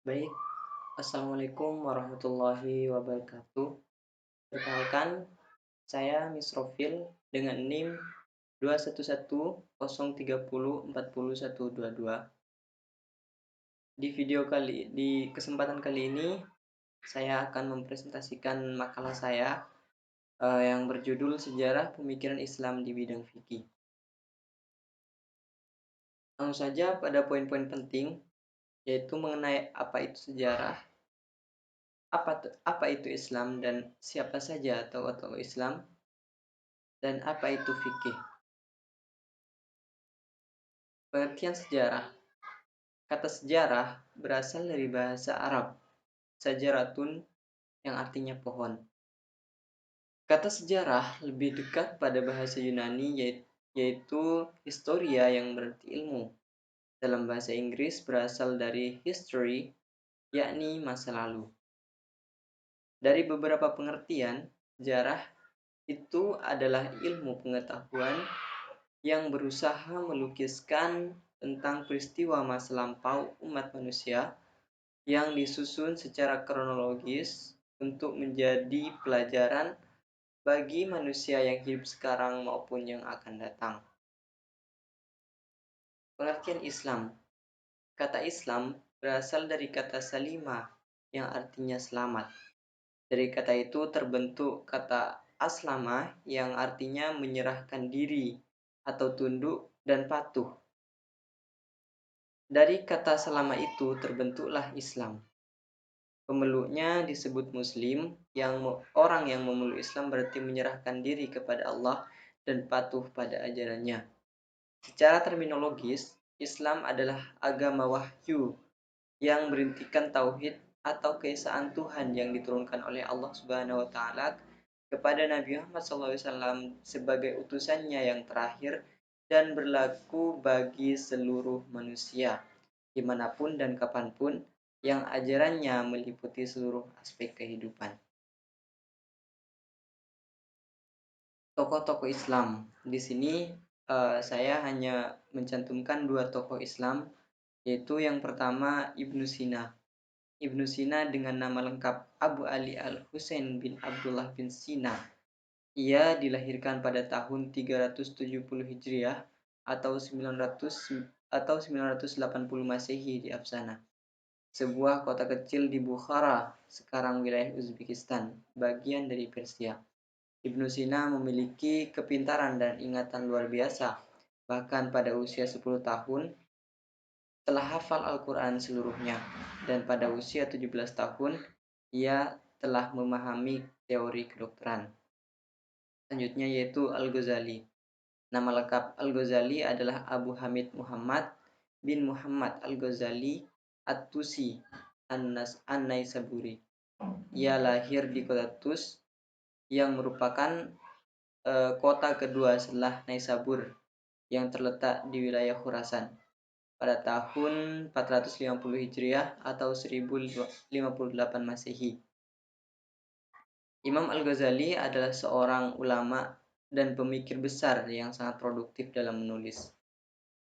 Baik, Assalamualaikum warahmatullahi wabarakatuh. Perkenalkan, saya Misrofil dengan NIM 21103040122. Di kesempatan kali ini, saya akan mempresentasikan makalah saya yang berjudul Sejarah Pemikiran Islam di Bidang Fikih. Langsung saja pada poin-poin penting, yaitu mengenai apa itu sejarah, apa itu Islam dan siapa saja tokoh-tokoh Islam, dan apa itu fikih. Pengertian sejarah. Kata sejarah berasal dari bahasa Arab, sajaratun, yang artinya pohon. Kata sejarah lebih dekat pada bahasa Yunani, yaitu historia, yang berarti ilmu. Dalam bahasa Inggris berasal dari history, yakni masa lalu. Dari beberapa pengertian, sejarah itu adalah ilmu pengetahuan yang berusaha melukiskan tentang peristiwa masa lampau umat manusia yang disusun secara kronologis untuk menjadi pelajaran bagi manusia yang hidup sekarang maupun yang akan datang. Pengertian Islam. Kata Islam berasal dari kata salimah yang artinya selamat. Dari kata itu terbentuk kata aslama yang artinya menyerahkan diri atau tunduk dan patuh. Dari kata selama itu terbentuklah Islam. Pemeluknya disebut Muslim, orang yang memeluk Islam berarti menyerahkan diri kepada Allah dan patuh pada ajarannya. Secara terminologis, Islam adalah agama wahyu yang berintikan tauhid atau keesaan Tuhan yang diturunkan oleh Allah Subhanahu wa taala kepada Nabi Muhammad SAW sebagai utusannya yang terakhir dan berlaku bagi seluruh manusia, dimanapun dan kapanpun, yang ajarannya meliputi seluruh aspek kehidupan. Tokoh-tokoh Islam. Di sini saya hanya mencantumkan dua tokoh Islam, yaitu yang pertama Ibnu Sina. Ibnu Sina dengan nama lengkap Abu Ali Al-Husain bin Abdullah bin Sina. Ia dilahirkan pada tahun 370 Hijriah atau 980 Masehi di Afsana, sebuah kota kecil di Bukhara, sekarang wilayah Uzbekistan, bagian dari Persia. Ibnu Sina memiliki kepintaran dan ingatan luar biasa. Bahkan pada usia 10 tahun telah hafal Al-Quran seluruhnya, dan pada usia 17 tahun ia telah memahami teori kedokteran. Selanjutnya yaitu Al-Ghazali. Nama lengkap Al-Ghazali adalah Abu Hamid Muhammad bin Muhammad Al-Ghazali At-Tusi An-Naisaburi. Ia lahir di kota Tus yang merupakan kota kedua setelah Naisabur yang terletak di wilayah Khurasan pada tahun 450 Hijriah atau 1058 Masehi. Imam Al-Ghazali adalah seorang ulama dan pemikir besar yang sangat produktif dalam menulis.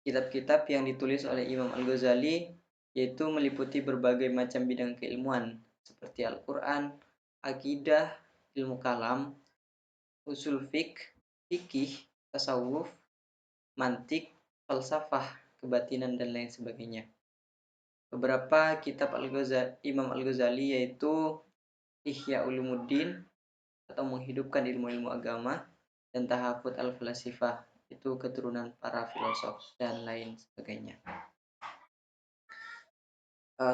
Kitab-kitab yang ditulis oleh Imam Al-Ghazali yaitu meliputi berbagai macam bidang keilmuan seperti Al-Quran, akidah, ilmu kalam, usul fikih, tasawuf, mantik, falsafah, kebatinan, dan lain sebagainya. Beberapa kitab Imam Al-Ghazali yaitu Ihya Ulumuddin atau menghidupkan ilmu-ilmu agama, dan Tahafut Al-Falasifah, itu keturunan para filosof, dan lain sebagainya.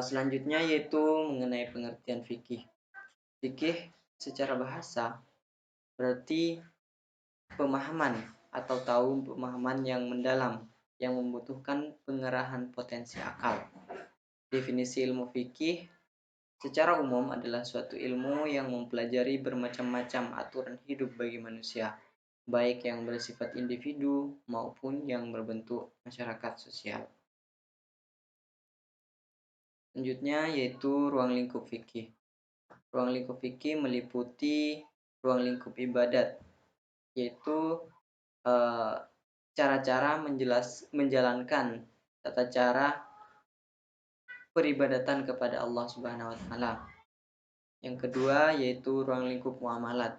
Selanjutnya yaitu mengenai pengertian fikih. Fikih secara bahasa berarti pemahaman atau tahu pemahaman yang mendalam yang membutuhkan pengerahan potensi akal. Definisi ilmu fikih secara umum adalah suatu ilmu yang mempelajari bermacam-macam aturan hidup bagi manusia, baik yang bersifat individu maupun yang berbentuk masyarakat sosial. Selanjutnya yaitu ruang lingkup fikih. Ruang lingkup fikih meliputi ruang lingkup ibadat, yaitu cara-cara menjalankan tata cara peribadatan kepada Allah Subhanahu wa taala. Yang kedua yaitu ruang lingkup muamalat.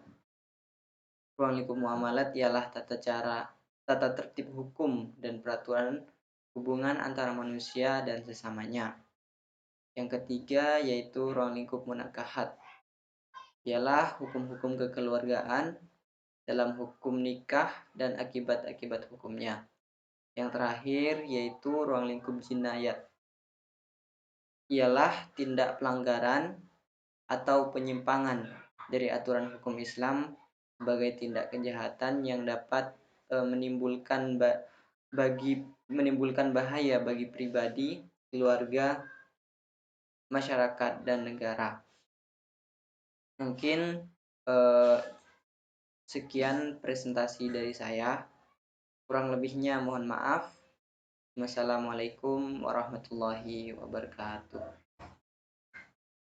Ruang lingkup muamalat ialah tata tertib hukum dan peraturan hubungan antara manusia dan sesamanya. Yang ketiga yaitu ruang lingkup munakahat. Ialah hukum-hukum kekeluargaan dalam hukum nikah dan akibat-akibat hukumnya. Yang terakhir yaitu ruang lingkup jinayat. Ialah tindak pelanggaran atau penyimpangan dari aturan hukum Islam sebagai tindak kejahatan yang dapat menimbulkan bahaya bagi pribadi, keluarga, masyarakat dan negara. Mungkin sekian presentasi dari saya. Kurang lebihnya mohon maaf. Wassalamualaikum warahmatullahi wabarakatuh.